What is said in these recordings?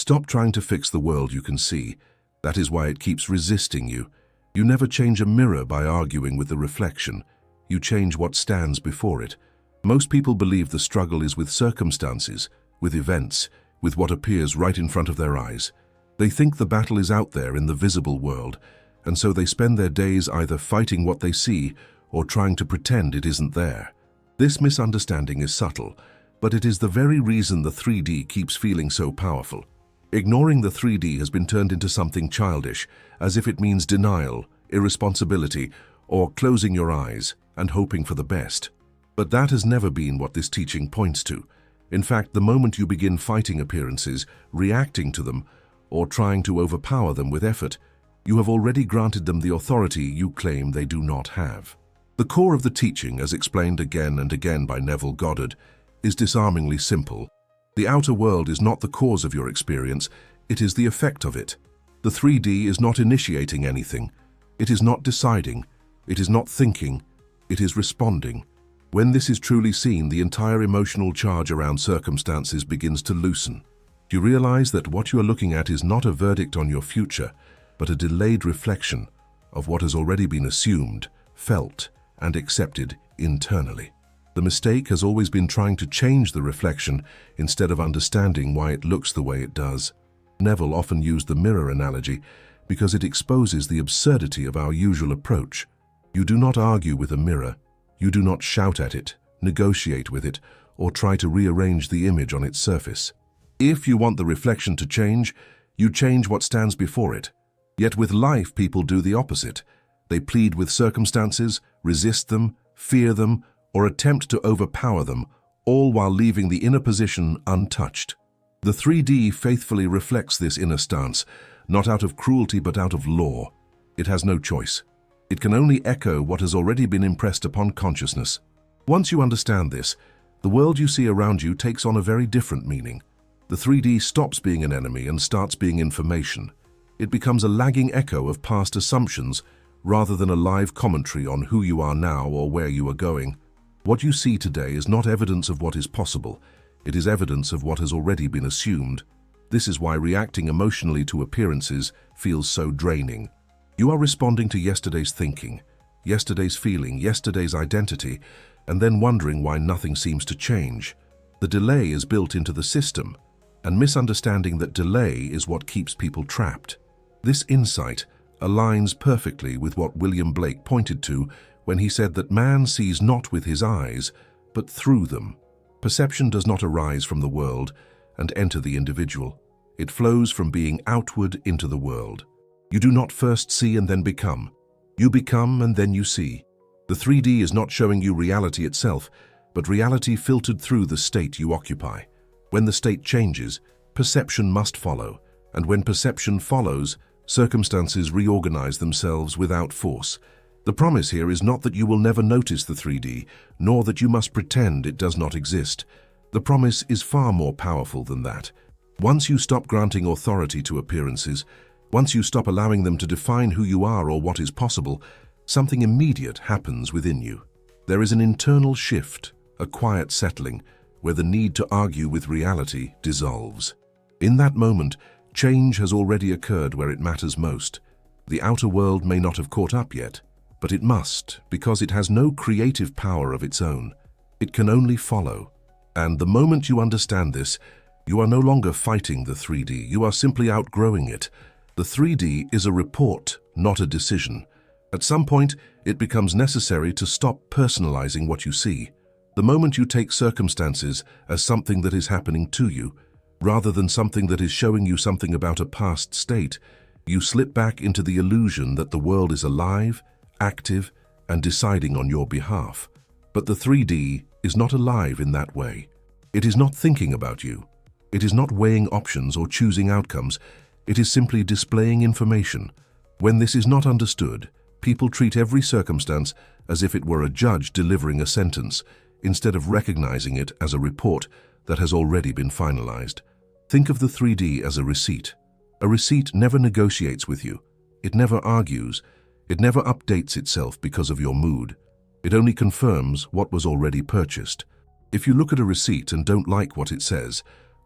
Stop trying to fix the world you can see. That is why it keeps resisting you. You never change a mirror by arguing with the reflection. You change what stands before it. Most people believe the struggle is with circumstances, with events, with what appears right in front of their eyes. They think the battle is out there in the visible world, and so they spend their days either fighting what they see or trying to pretend it isn't there. This misunderstanding is subtle, but it is the very reason the 3D keeps feeling so powerful. Ignoring the 3D has been turned into something childish, as if it means denial, irresponsibility, or closing your eyes and hoping for the best. But that has never been what this teaching points to. In fact, the moment you begin fighting appearances, reacting to them, or trying to overpower them with effort, you have already granted them the authority you claim they do not have. The core of the teaching, as explained again and again by Neville Goddard, is disarmingly simple. The outer world is not the cause of your experience, it is the effect of it. The 3D is not initiating anything. It is not deciding. It is not thinking. It is responding. When this is truly seen, the entire emotional charge around circumstances begins to loosen. You realize that what you are looking at is not a verdict on your future, but a delayed reflection of what has already been assumed, felt, and accepted internally. The mistake has always been trying to change the reflection instead of understanding why it looks the way it does. Neville often used the mirror analogy because it exposes the absurdity of our usual approach. You do not argue with a mirror. You do not shout at it, negotiate with it, or try to rearrange the image on its surface. If you want the reflection to change, you change what stands before it. Yet with life, people do the opposite. They plead with circumstances, resist them, fear them, or attempt to overpower them, all while leaving the inner position untouched. The 3D faithfully reflects this inner stance, not out of cruelty but out of law. It has no choice. It can only echo what has already been impressed upon consciousness. Once you understand this, the world you see around you takes on a very different meaning. The 3D stops being an enemy and starts being information. It becomes a lagging echo of past assumptions rather than a live commentary on who you are now or where you are going. What you see today is not evidence of what is possible. It is evidence of what has already been assumed. This is why reacting emotionally to appearances feels so draining. You are responding to yesterday's thinking, yesterday's feeling, yesterday's identity, and then wondering why nothing seems to change. The delay is built into the system, and misunderstanding that delay is what keeps people trapped. This insight aligns perfectly with what William Blake pointed to when he said that man sees not with his eyes, but through them. Perception does not arise from the world and enter the individual. It flows from being outward into the world. You do not first see and then become. You become and then you see. The 3D is not showing you reality itself, but reality filtered through the state you occupy. When the state changes, perception must follow, and when perception follows, circumstances reorganize themselves without force. The promise here is not that you will never notice the 3D, nor that you must pretend it does not exist. The promise is far more powerful than that. Once you stop granting authority to appearances, once you stop allowing them to define who you are or what is possible, something immediate happens within you. There is an internal shift, a quiet settling, where the need to argue with reality dissolves. In that moment, change has already occurred where it matters most. The outer world may not have caught up yet, but it must, because it has no creative power of its own. It can only follow. And the moment you understand this, you are no longer fighting the 3D, you are simply outgrowing it. The 3D is a report, not a decision. At some point, it becomes necessary to stop personalizing what you see. The moment you take circumstances as something that is happening to you, rather than something that is showing you something about a past state, you slip back into the illusion that the world is alive, active, and deciding on your behalf. But the 3D is not alive in that way. It is not thinking about you. It is not weighing options or choosing outcomes. It is simply displaying information. When this is not understood, people treat every circumstance as if it were a judge delivering a sentence, instead of recognizing it as a report that has already been finalized. Think of the 3D as a receipt. A receipt never negotiates with you. It never argues. It never updates itself because of your mood. It only confirms what was already purchased. If you look at a receipt and don't like what it says,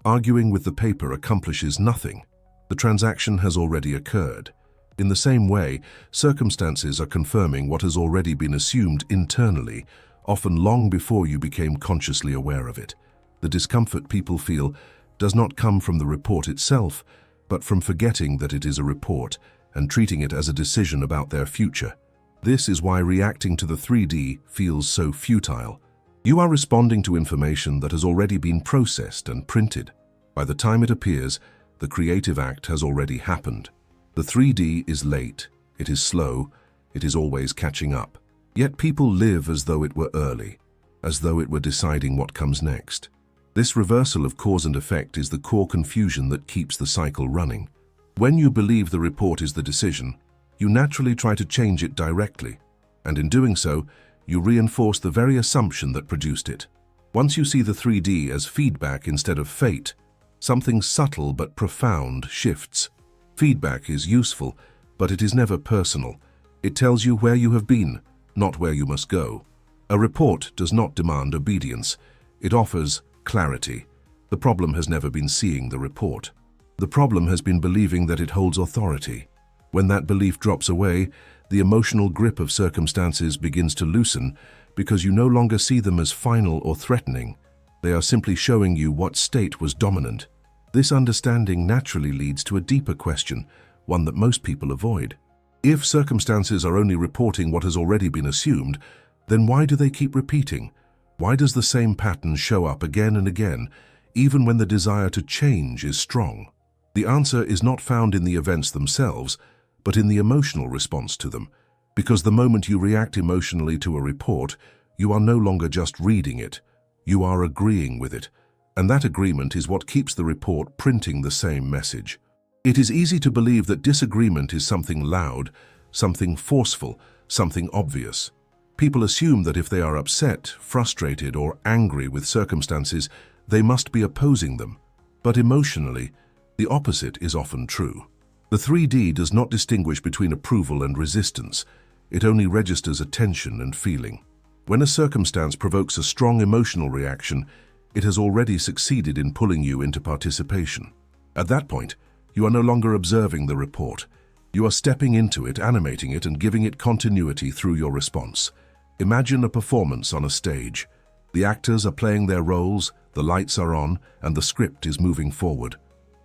Arguing with the paper accomplishes nothing. The transaction has already occurred. In the same way, circumstances are confirming what has already been assumed internally, often long before you became consciously aware of it. The discomfort people feel does not come from the report itself, but from forgetting that it is a report and treating it as a decision about their future. This is why reacting to the 3D feels so futile. You are responding to information that has already been processed and printed. By the time it appears, the creative act has already happened. The 3D is late, it is slow, it is always catching up. Yet people live as though it were early, as though it were deciding what comes next. This reversal of cause and effect is the core confusion that keeps the cycle running. When you believe the report is the decision, you naturally try to change it directly, and in doing so, you reinforce the very assumption that produced it. Once you see the 3D as feedback instead of fate, something subtle but profound shifts. Feedback is useful, but it is never personal. It tells you where you have been, not where you must go. A report does not demand obedience. It offers clarity. The problem has never been seeing the report. The problem has been believing that it holds authority. When that belief drops away, the emotional grip of circumstances begins to loosen because you no longer see them as final or threatening. They are simply showing you what state was dominant. This understanding naturally leads to a deeper question, one that most people avoid. If circumstances are only reporting what has already been assumed, then why do they keep repeating? Why does the same pattern show up again and again, even when the desire to change is strong? The answer is not found in the events themselves, but in the emotional response to them. Because the moment you react emotionally to a report, you are no longer just reading it, you are agreeing with it. And that agreement is what keeps the report printing the same message. It is easy to believe that disagreement is something loud, something forceful, something obvious. People assume that if they are upset, frustrated, or angry with circumstances, they must be opposing them. But emotionally, the opposite is often true. The 3D does not distinguish between approval and resistance. It only registers attention and feeling. When a circumstance provokes a strong emotional reaction, it has already succeeded in pulling you into participation. At that point, you are no longer observing the report. You are stepping into it, animating it, and giving it continuity through your response. Imagine a performance on a stage. The actors are playing their roles, the lights are on, and the script is moving forward.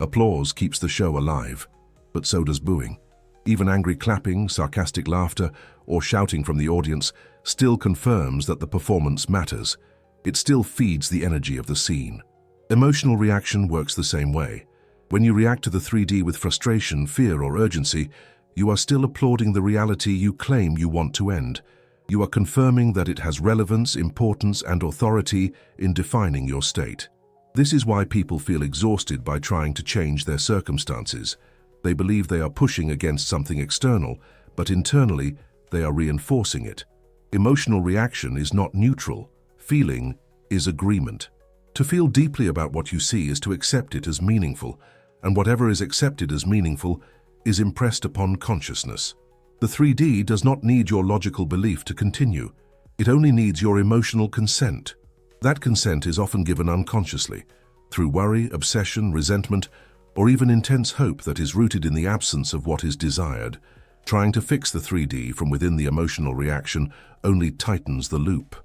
Applause keeps the show alive, but so does booing. Even angry clapping, sarcastic laughter, or shouting from the audience still confirms that the performance matters. It still feeds the energy of the scene. Emotional reaction works the same way. When you react to the 3D with frustration, fear, or urgency, you are still applauding the reality you claim you want to end. You are confirming that it has relevance, importance, and authority in defining your state. This is why people feel exhausted by trying to change their circumstances. They believe they are pushing against something external, but internally, they are reinforcing it. Emotional reaction is not neutral. Feeling is agreement. To feel deeply about what you see is to accept it as meaningful, and whatever is accepted as meaningful is impressed upon consciousness. The 3D does not need your logical belief to continue. It only needs your emotional consent. That consent is often given unconsciously, through worry, obsession, resentment, or even intense hope that is rooted in the absence of what is desired. Trying to fix the 3D from within the emotional reaction only tightens the loop.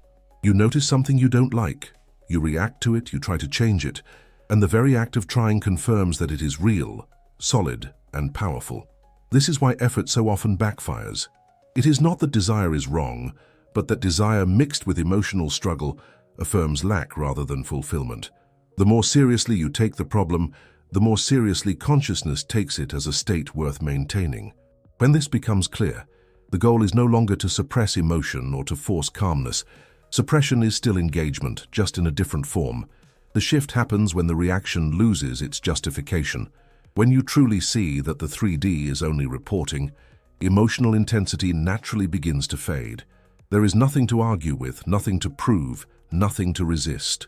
You notice something you don't like, you react to it, you try to change it, and the very act of trying confirms that it is real, solid, and powerful. This is why effort so often backfires. It is not that desire is wrong, but that desire mixed with emotional struggle affirms lack rather than fulfillment. The more seriously you take the problem, the more seriously consciousness takes it as a state worth maintaining. When this becomes clear, the goal is no longer to suppress emotion or to force calmness. Suppression is still engagement, just in a different form. The shift happens when the reaction loses its justification. When you truly see that the 3D is only reporting, emotional intensity naturally begins to fade. There is nothing to argue with, nothing to prove, nothing to resist.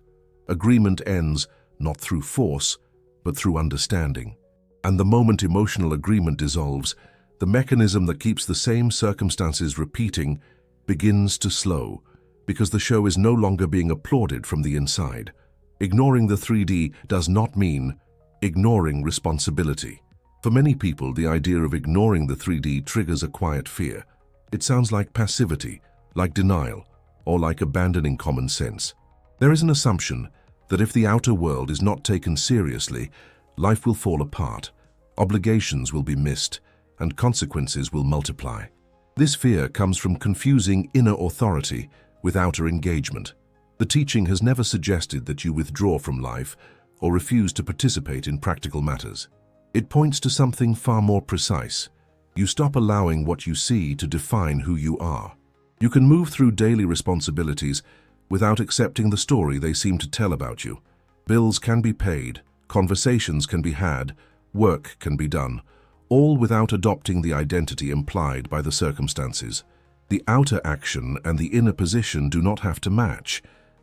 Agreement ends not through force, but through understanding. And the moment emotional agreement dissolves, the mechanism that keeps the same circumstances repeating begins to slow, because the show is no longer being applauded from the inside. Ignoring the 3D does not mean ignoring responsibility. For many people, the idea of ignoring the 3D triggers a quiet fear. It sounds like passivity, like denial, or like abandoning common sense. There is an assumption that if the outer world is not taken seriously, life will fall apart, obligations will be missed, and consequences will multiply. This fear comes from confusing inner authority with outer engagement. The teaching has never suggested that you withdraw from life or refuse to participate in practical matters. It points to something far more precise. You stop allowing what you see to define who you are. You can move through daily responsibilities without accepting the story they seem to tell about you. Bills can be paid, conversations can be had, work can be done, all without adopting the identity implied by the circumstances. The outer action and the inner position do not have to match.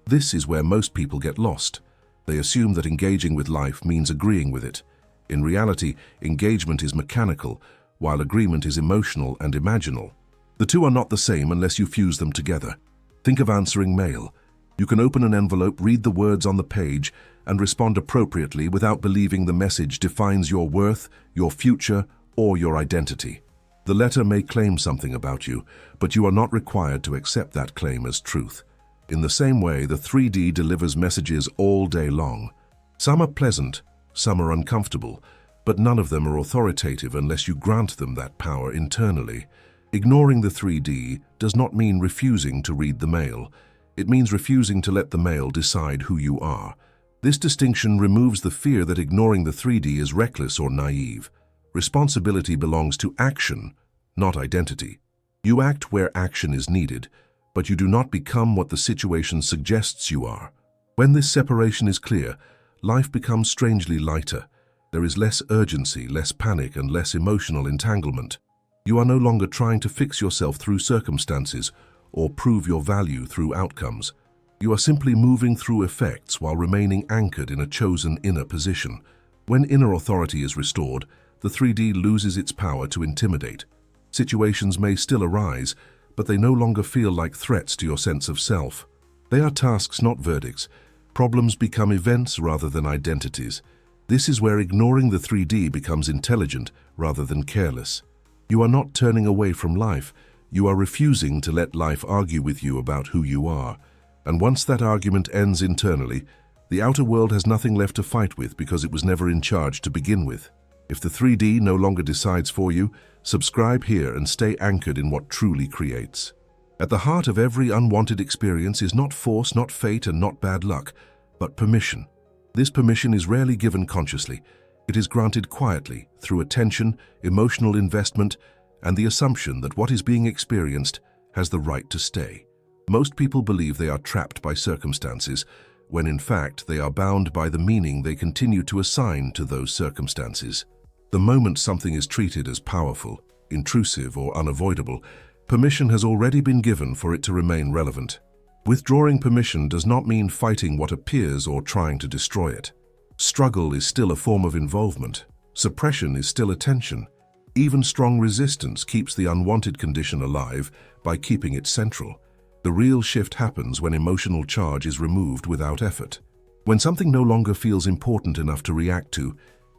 This is where most people get lost. They assume that engaging with life means agreeing with it. In reality, engagement is mechanical, while agreement is emotional and imaginal. The two are not the same unless you fuse them together. Think of answering mail. You can open an envelope, read the words on the page, and respond appropriately without believing the message defines your worth, your future, or your identity. The letter may claim something about you, but you are not required to accept that claim as truth. In the same way, the 3D delivers messages all day long. Some are pleasant, some are uncomfortable, but none of them are authoritative unless you grant them that power internally. Ignoring the 3D does not mean refusing to read the mail. It means refusing to let the mail decide who you are. This distinction removes the fear that ignoring the 3D is reckless or naive. Responsibility belongs to action, not identity. You act where action is needed, but you do not become what the situation suggests you are. When this separation is clear, life becomes strangely lighter. There is less urgency, less panic, and less emotional entanglement. You are no longer trying to fix yourself through circumstances or prove your value through outcomes. You are simply moving through effects while remaining anchored in a chosen inner position. When inner authority is restored, the 3D loses its power to intimidate. Situations may still arise, but they no longer feel like threats to your sense of self. They are tasks, not verdicts. Problems become events rather than identities. This is where ignoring the 3D becomes intelligent rather than careless. You are not turning away from life. You are refusing to let life argue with you about who you are. And once that argument ends internally, the outer world has nothing left to fight with because it was never in charge to begin with. If the 3D no longer decides for you, subscribe here and stay anchored in what truly creates. At the heart of every unwanted experience is not force, not fate, and not bad luck, but permission. This permission is rarely given consciously. It is granted quietly through attention, emotional investment, and the assumption that what is being experienced has the right to stay. Most people believe they are trapped by circumstances, when in fact they are bound by the meaning they continue to assign to those circumstances. The moment something is treated as powerful, intrusive, or unavoidable, permission has already been given for it to remain relevant. Withdrawing permission does not mean fighting what appears or trying to destroy it. Struggle is still a form of involvement. Suppression is still attention. Even strong resistance keeps the unwanted condition alive by keeping it central. The real shift happens when emotional charge is removed without effort. When something no longer feels important enough to react to,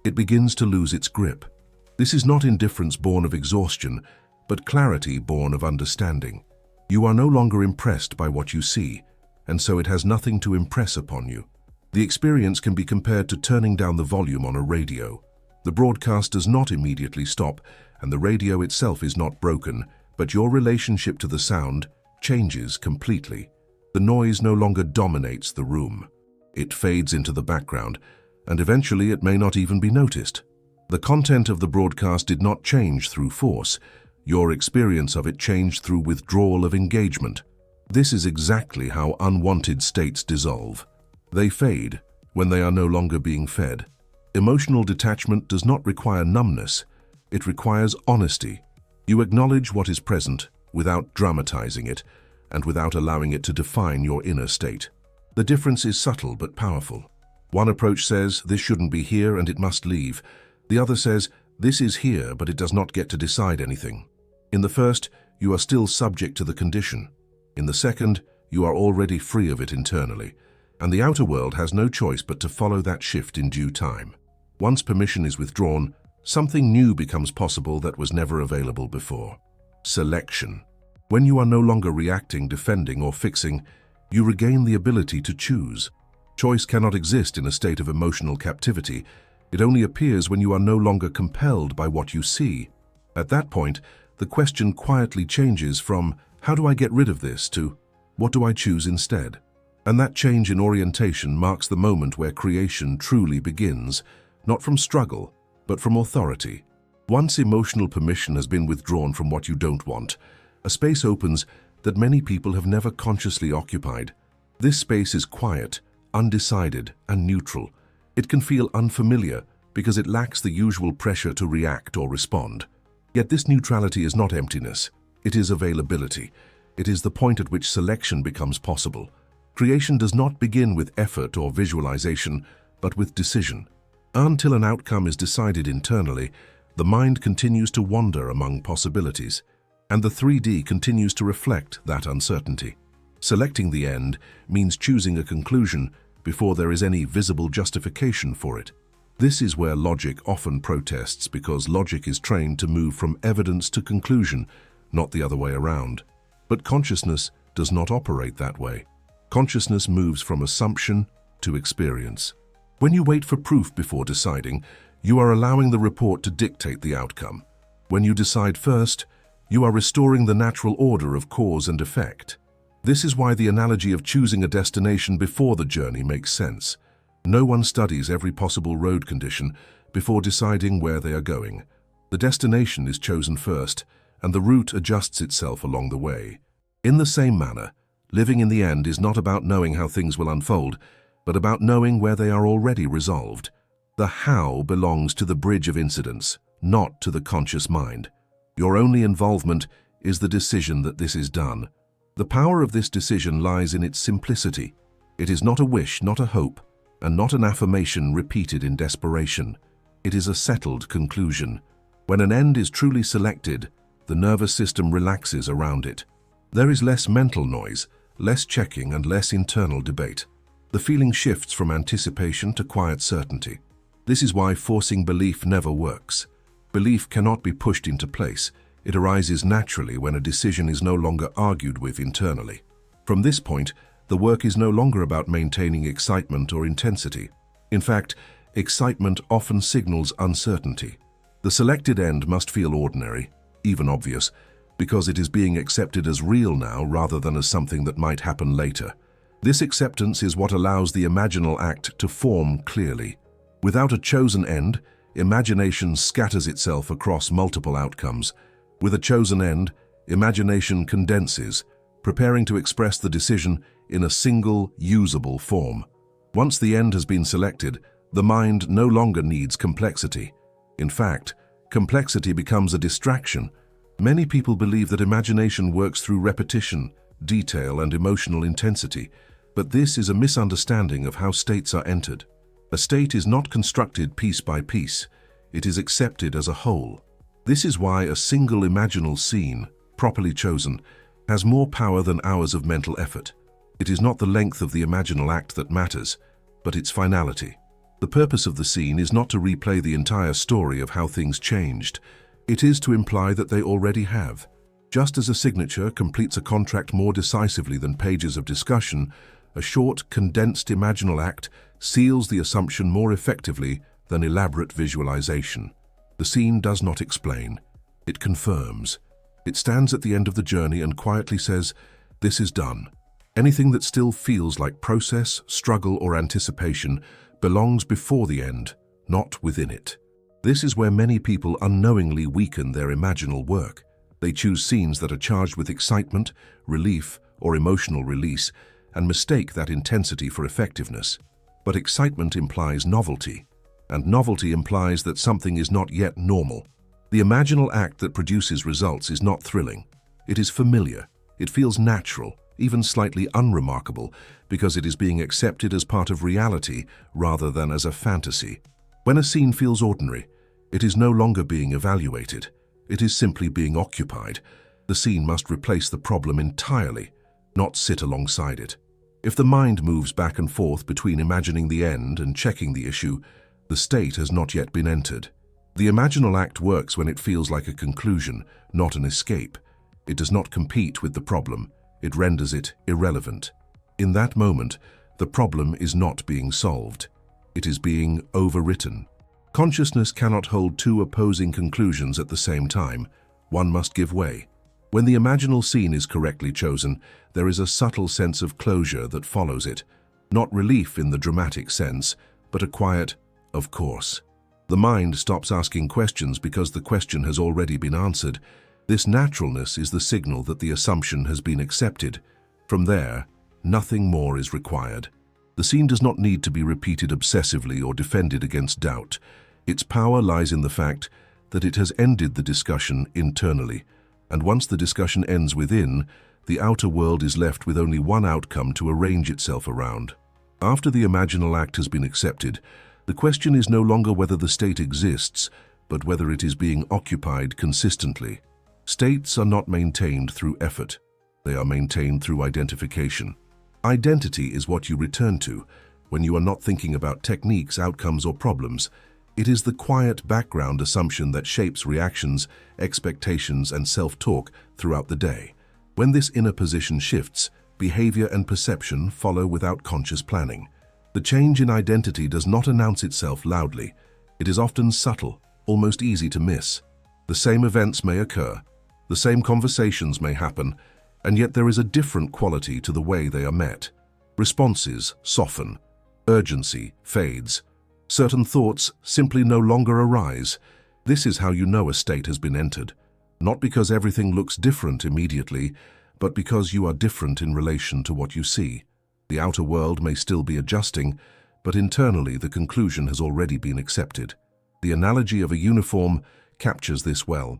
it begins to lose its grip. This is not indifference born of exhaustion, but clarity born of understanding. You are no longer impressed by what you see, and so it has nothing to impress upon you. The experience can be compared to turning down the volume on a radio. The broadcast does not immediately stop, and the radio itself is not broken, but your relationship to the sound changes completely. The noise no longer dominates the room. It fades into the background, and eventually it may not even be noticed. The content of the broadcast did not change through force. Your experience of it changed through withdrawal of engagement. This is exactly how unwanted states dissolve. They fade when they are no longer being fed. Emotional detachment does not require numbness. It requires honesty. You acknowledge what is present without dramatizing it and without allowing it to define your inner state. The difference is subtle but powerful. One approach says, this shouldn't be here and it must leave. The other says, this is here but it does not get to decide anything. In the first, you are still subject to the condition. In the second, you are already free of it internally. and the outer world has no choice but to follow that shift in due time. Once permission is withdrawn, something new becomes possible that was never available before. Selection. When you are no longer reacting, defending, or fixing, you regain the ability to choose. Choice cannot exist in a state of emotional captivity. It only appears when you are no longer compelled by what you see. At that point, the question quietly changes from, "How do I get rid of this?" to, "What do I choose instead?" And that change in orientation marks the moment where creation truly begins, not from struggle, but from authority. Once emotional permission has been withdrawn from what you don't want, a space opens that many people have never consciously occupied. This space is quiet, undecided, and neutral. It can feel unfamiliar because it lacks the usual pressure to react or respond. Yet this neutrality is not emptiness. It is availability. It is the point at which selection becomes possible. Creation does not begin with effort or visualization, but with decision. Until an outcome is decided internally, the mind continues to wander among possibilities, and the 3D continues to reflect that uncertainty. Selecting the end means choosing a conclusion before there is any visible justification for it. This is where logic often protests, because logic is trained to move from evidence to conclusion, not the other way around. But consciousness does not operate that way. Consciousness moves from assumption to experience. When you wait for proof before deciding, you are allowing the report to dictate the outcome. When you decide first, you are restoring the natural order of cause and effect. This is why the analogy of choosing a destination before the journey makes sense. No one studies every possible road condition before deciding where they are going. The destination is chosen first, and the route adjusts itself along the way. In the same manner, living in the end is not about knowing how things will unfold, but about knowing where they are already resolved. The how belongs to the bridge of incidents, not to the conscious mind. Your only involvement is the decision that this is done. The power of this decision lies in its simplicity. It is not a wish, not a hope, and not an affirmation repeated in desperation. It is a settled conclusion. When an end is truly selected, the nervous system relaxes around it. There is less mental noise, less checking, and less internal debate. The feeling shifts from anticipation to quiet certainty. This is why forcing belief never works. Belief cannot be pushed into place. It arises naturally when a decision is no longer argued with internally. From this point, the work is no longer about maintaining excitement or intensity. In fact, excitement often signals uncertainty. The selected end must feel ordinary, even obvious, because it is being accepted as real now rather than as something that might happen later. This acceptance is what allows the imaginal act to form clearly. Without a chosen end, imagination scatters itself across multiple outcomes. With a chosen end, imagination condenses, preparing to express the decision in a single, usable form. Once the end has been selected, the mind no longer needs complexity. In fact, complexity becomes a distraction. Many people believe that imagination works through repetition, detail, and emotional intensity, but this is a misunderstanding of how states are entered. A state is not constructed piece by piece. It is accepted as a whole. This is why a single imaginal scene, properly chosen, has more power than hours of mental effort. It is not the length of the imaginal act that matters, but its finality. The purpose of the scene is not to replay the entire story of how things changed. It is to imply that they already have. Just as a signature completes a contract more decisively than pages of discussion, a short, condensed imaginal act seals the assumption more effectively than elaborate visualization. The scene does not explain. It confirms. It stands at the end of the journey and quietly says, "This is done." Anything that still feels like process, struggle, or anticipation belongs before the end, not within it. This is where many people unknowingly weaken their imaginal work. They choose scenes that are charged with excitement, relief, or emotional release, and mistake that intensity for effectiveness. But excitement implies novelty, and novelty implies that something is not yet normal. The imaginal act that produces results is not thrilling. It is familiar. It feels natural, even slightly unremarkable, because it is being accepted as part of reality rather than as a fantasy. When a scene feels ordinary, it is no longer being evaluated. It is simply being occupied. The scene must replace the problem entirely, not sit alongside it. If the mind moves back and forth between imagining the end and checking the issue, the state has not yet been entered. The imaginal act works when it feels like a conclusion, not an escape. It does not compete with the problem. It renders it irrelevant. In that moment, the problem is not being solved. It is being overwritten. Consciousness cannot hold two opposing conclusions at the same time. One must give way. When the imaginal scene is correctly chosen, there is a subtle sense of closure that follows it. Not relief in the dramatic sense, but a quiet, of course. The mind stops asking questions because the question has already been answered. This naturalness is the signal that the assumption has been accepted. From there, nothing more is required. The scene does not need to be repeated obsessively or defended against doubt. Its power lies in the fact that it has ended the discussion internally, and once the discussion ends within, the outer world is left with only one outcome to arrange itself around. After the imaginal act has been accepted, the question is no longer whether the state exists, but whether it is being occupied consistently. States are not maintained through effort. They are maintained through identification. Identity is what you return to when you are not thinking about techniques, outcomes, or problems. It is the quiet background assumption that shapes reactions, expectations, and self-talk throughout the day. When this inner position shifts, behavior and perception follow without conscious planning. The change in identity does not announce itself loudly. It is often subtle, almost easy to miss. The same events may occur, the same conversations may happen, and yet there is a different quality to the way they are met. Responses soften, urgency fades. Certain thoughts simply no longer arise. This is how you know a state has been entered. Not because everything looks different immediately, but because you are different in relation to what you see. The outer world may still be adjusting, but internally the conclusion has already been accepted. The analogy of a uniform captures this well.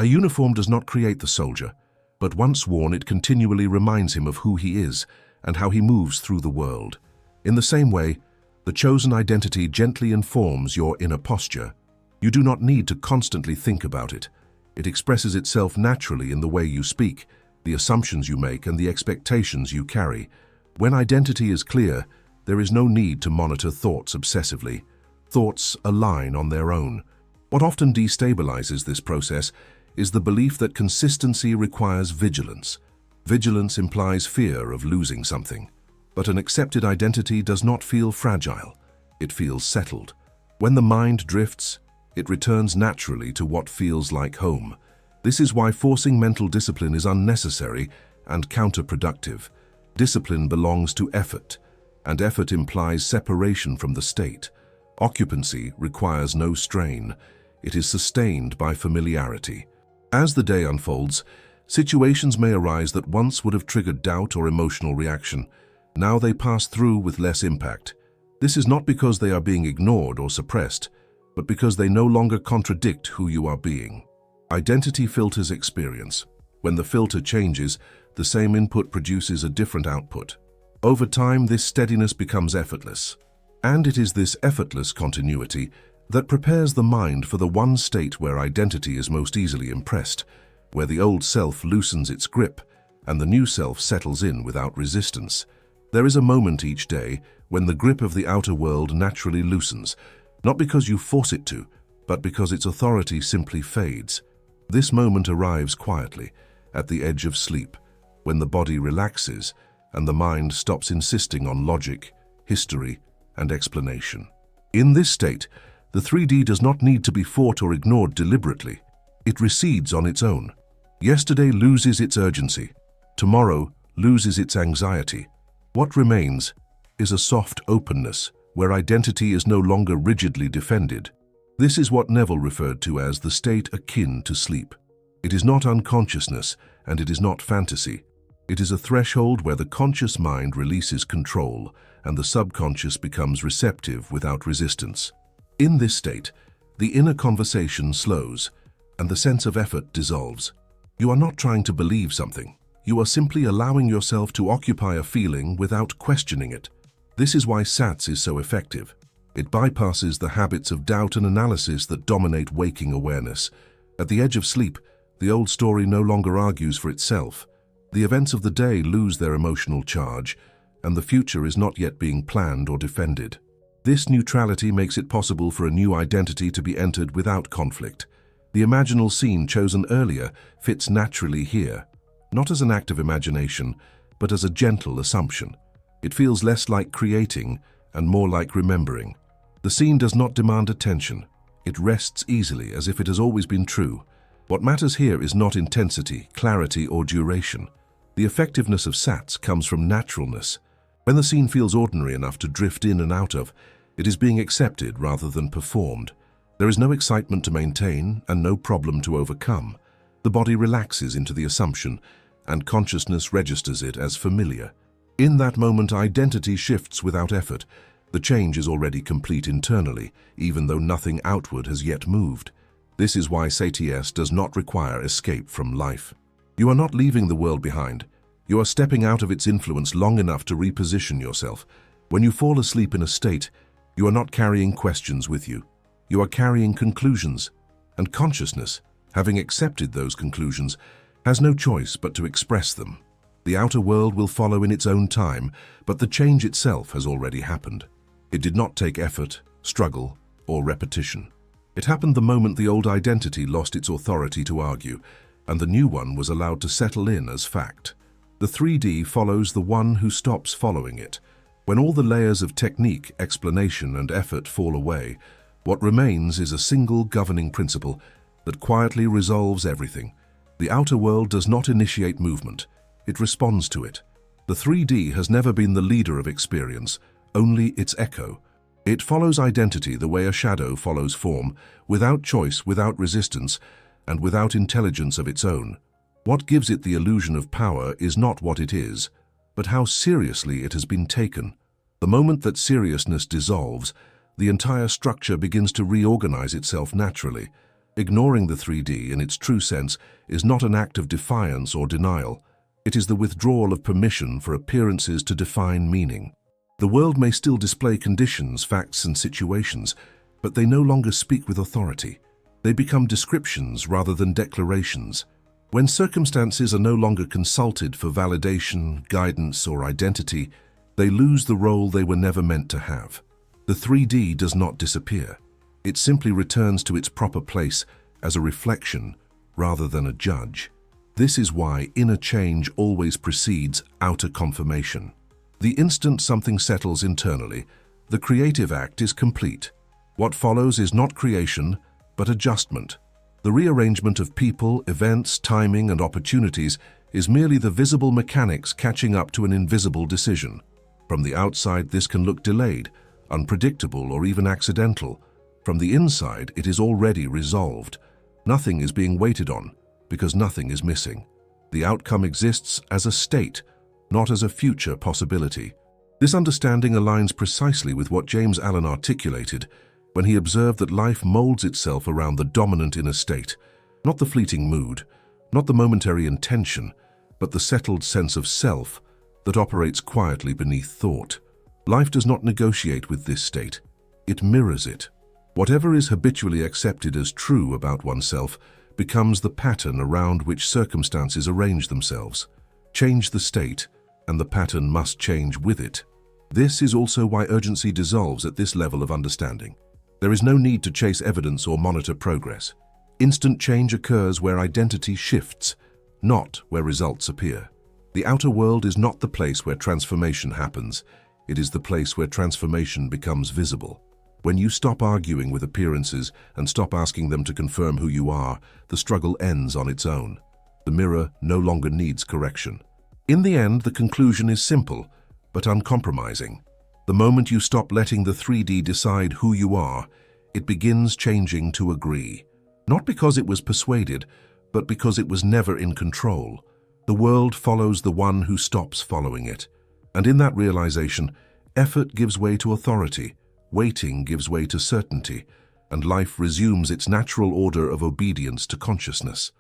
A uniform does not create the soldier, but once worn it continually reminds him of who he is and how he moves through the world. In the same way, the chosen identity gently informs your inner posture. You do not need to constantly think about it. It expresses itself naturally in the way you speak, the assumptions you make, and the expectations you carry. When identity is clear, there is no need to monitor thoughts obsessively. Thoughts align on their own. What often destabilizes this process is the belief that consistency requires vigilance. Vigilance implies fear of losing something. But an accepted identity does not feel fragile. It feels settled. When the mind drifts, it returns naturally to what feels like home. This is why forcing mental discipline is unnecessary and counterproductive. Discipline belongs to effort, and effort implies separation from the state. Occupancy requires no strain. It is sustained by familiarity. As the day unfolds, situations may arise that once would have triggered doubt or emotional reaction. Now they pass through with less impact. This is not because they are being ignored or suppressed, but because they no longer contradict who you are being. Identity filters experience. When the filter changes, the same input produces a different output. Over time, this steadiness becomes effortless. And it is this effortless continuity that prepares the mind for the one state where identity is most easily impressed, where the old self loosens its grip and the new self settles in without resistance. There is a moment each day when the grip of the outer world naturally loosens, not because you force it to, but because its authority simply fades. This moment arrives quietly, at the edge of sleep, when the body relaxes and the mind stops insisting on logic, history, and explanation. In this state, the 3D does not need to be fought or ignored deliberately. It recedes on its own. Yesterday loses its urgency. Tomorrow loses its anxiety. What remains is a soft openness, where identity is no longer rigidly defended. This is what Neville referred to as the state akin to sleep. It is not unconsciousness, and it is not fantasy. It is a threshold where the conscious mind releases control, and the subconscious becomes receptive without resistance. In this state, the inner conversation slows, and the sense of effort dissolves. You are not trying to believe something. You are simply allowing yourself to occupy a feeling without questioning it. This is why SATS is so effective. It bypasses the habits of doubt and analysis that dominate waking awareness. At the edge of sleep, the old story no longer argues for itself. The events of the day lose their emotional charge, and the future is not yet being planned or defended. This neutrality makes it possible for a new identity to be entered without conflict. The imaginal scene chosen earlier fits naturally here, not as an act of imagination, but as a gentle assumption. It feels less like creating and more like remembering. The scene does not demand attention. It rests easily, as if it has always been true. What matters here is not intensity, clarity, or duration. The effectiveness of sats comes from naturalness. When the scene feels ordinary enough to drift in and out of, it is being accepted rather than performed. There is no excitement to maintain and no problem to overcome. The body relaxes into the assumption, and consciousness registers it as familiar. In that moment, identity shifts without effort. The change is already complete internally, even though nothing outward has yet moved. This is why satiety does not require escape from life. You are not leaving the world behind. You are stepping out of its influence long enough to reposition yourself. When you fall asleep in a state, you are not carrying questions with you. You are carrying conclusions. And consciousness, having accepted those conclusions, has no choice but to express them. The outer world will follow in its own time, but the change itself has already happened. It did not take effort, struggle, or repetition. It happened the moment the old identity lost its authority to argue, and the new one was allowed to settle in as fact. The 3D follows the one who stops following it. When all the layers of technique, explanation, and effort fall away, what remains is a single governing principle that quietly resolves everything. The outer world does not initiate movement. It responds to it. The 3D has never been the leader of experience, only its echo. It follows identity the way a shadow follows form, without choice, without resistance, and without intelligence of its own. What gives it the illusion of power is not what it is, but how seriously it has been taken. The moment that seriousness dissolves, the entire structure begins to reorganize itself naturally. Ignoring the 3D in its true sense is not an act of defiance or denial. It is the withdrawal of permission for appearances to define meaning. The world may still display conditions, facts, and situations, but they no longer speak with authority. They become descriptions rather than declarations. When circumstances are no longer consulted for validation, guidance, or identity, they lose the role they were never meant to have. The 3D does not disappear. It simply returns to its proper place as a reflection rather than a judge. This is why inner change always precedes outer confirmation. The instant something settles internally, the creative act is complete. What follows is not creation, but adjustment. The rearrangement of people, events, timing, and opportunities is merely the visible mechanics catching up to an invisible decision. From the outside, this can look delayed, unpredictable, or even accidental. From the inside, it is already resolved. Nothing is being waited on, because nothing is missing. The outcome exists as a state, not as a future possibility. This understanding aligns precisely with what James Allen articulated when he observed that life molds itself around the dominant inner state, not the fleeting mood, not the momentary intention, but the settled sense of self that operates quietly beneath thought. Life does not negotiate with this state. It mirrors it. Whatever is habitually accepted as true about oneself becomes the pattern around which circumstances arrange themselves. Change the state, and the pattern must change with it. This is also why urgency dissolves at this level of understanding. There is no need to chase evidence or monitor progress. Instant change occurs where identity shifts, not where results appear. The outer world is not the place where transformation happens. It is the place where transformation becomes visible. When you stop arguing with appearances and stop asking them to confirm who you are, the struggle ends on its own. The mirror no longer needs correction. In the end, the conclusion is simple, but uncompromising. The moment you stop letting the 3D decide who you are, it begins changing to agree. Not because it was persuaded, but because it was never in control. The world follows the one who stops following it. And in that realization, effort gives way to authority, waiting gives way to certainty, and life resumes its natural order of obedience to consciousness.